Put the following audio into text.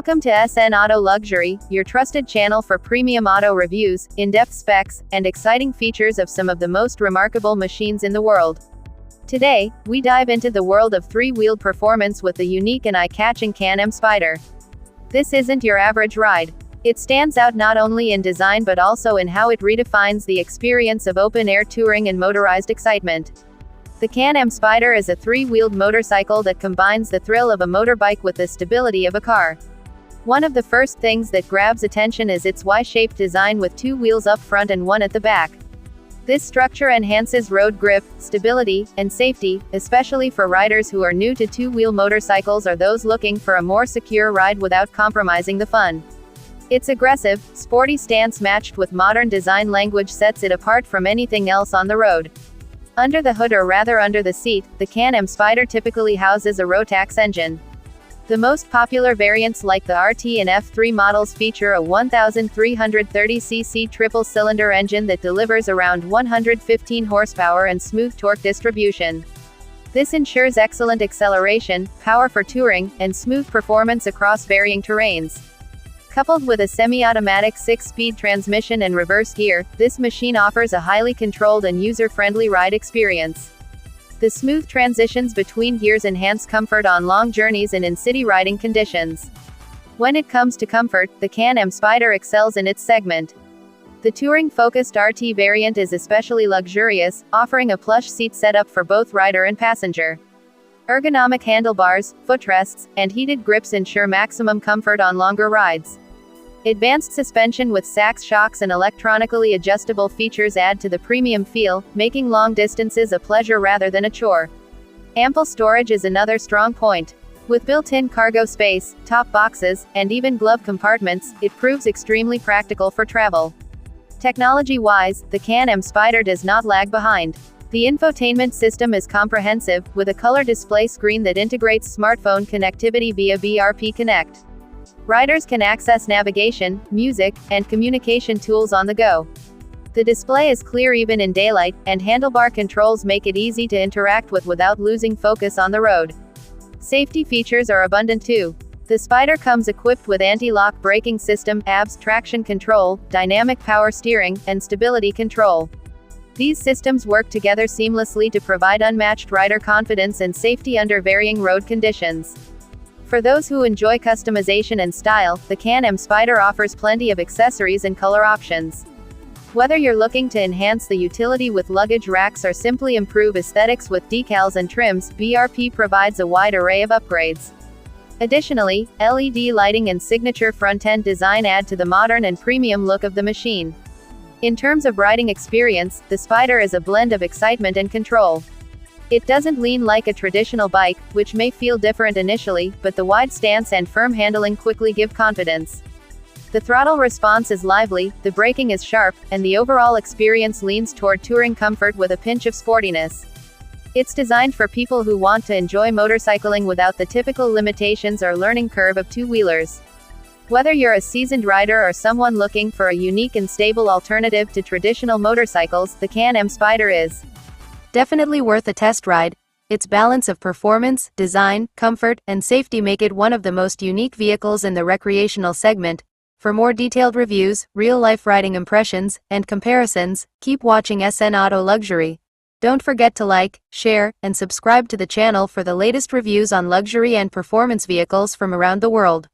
Welcome to SNAutoLuxury, your trusted channel for premium auto reviews, in-depth specs, and exciting features of some of the most remarkable machines in the world. Today, we dive into the world of three-wheeled performance with the unique and eye-catching Can-Am Spyder. This isn't your average ride. It stands out not only in design but also in how it redefines the experience of open-air touring and motorized excitement. The Can-Am Spyder is a three-wheeled motorcycle that combines the thrill of a motorbike with the stability of a car. One of the first things that grabs attention is its Y-shaped design with two wheels up front and one at the back. This structure enhances road grip, stability, and safety, especially for riders who are new to two-wheel motorcycles or those looking for a more secure ride without compromising the fun. Its aggressive, sporty stance matched with modern design language sets it apart from anything else on the road. Under the hood, or rather under the seat, the Can-Am Spyder typically houses a Rotax engine. The most popular variants like the RT and F3 models feature a 1330cc triple-cylinder engine that delivers around 115 horsepower and smooth torque distribution. This ensures excellent acceleration, power for touring, and smooth performance across varying terrains. Coupled with a semi-automatic 6-speed transmission and reverse gear, this machine offers a highly controlled and user-friendly ride experience. The smooth transitions between gears enhance comfort on long journeys and in city riding conditions. When it comes to comfort, the Can-Am Spyder excels in its segment. The touring-focused RT variant is especially luxurious, offering a plush seat setup for both rider and passenger. Ergonomic handlebars, footrests, and heated grips ensure maximum comfort on longer rides. Advanced suspension with Sachs shocks and electronically adjustable features add to the premium feel, making long distances a pleasure rather than a chore. Ample storage is another strong point. With built-in cargo space, top boxes, and even glove compartments, it proves extremely practical for travel. Technology-wise, the Can-Am Spyder does not lag behind. The infotainment system is comprehensive, with a color display screen that integrates smartphone connectivity via BRP Connect. Riders can access navigation, music, and communication tools on the go. The display is clear even in daylight, and handlebar controls make it easy to interact with without losing focus on the road. Safety features are abundant too. The Spyder comes equipped with anti-lock braking system, ABS traction control, dynamic power steering, and stability control. These systems work together seamlessly to provide unmatched rider confidence and safety under varying road conditions. For those who enjoy customization and style, the Can-Am Spyder offers plenty of accessories and color options. Whether you're looking to enhance the utility with luggage racks or simply improve aesthetics with decals and trims, BRP provides a wide array of upgrades. Additionally, LED lighting and signature front-end design add to the modern and premium look of the machine. In terms of riding experience, the Spyder is a blend of excitement and control. It doesn't lean like a traditional bike, which may feel different initially, but the wide stance and firm handling quickly give confidence. The throttle response is lively, the braking is sharp, and the overall experience leans toward touring comfort with a pinch of sportiness. It's designed for people who want to enjoy motorcycling without the typical limitations or learning curve of two-wheelers. Whether you're a seasoned rider or someone looking for a unique and stable alternative to traditional motorcycles, the Can-Am Spyder is definitely worth a test ride. Its balance of performance, design, comfort, and safety make it one of the most unique vehicles in the recreational segment. For more detailed reviews, real-life riding impressions, and comparisons, keep watching SNAutoLuxury. Don't forget to like, share, and subscribe to the channel for the latest reviews on luxury and performance vehicles from around the world.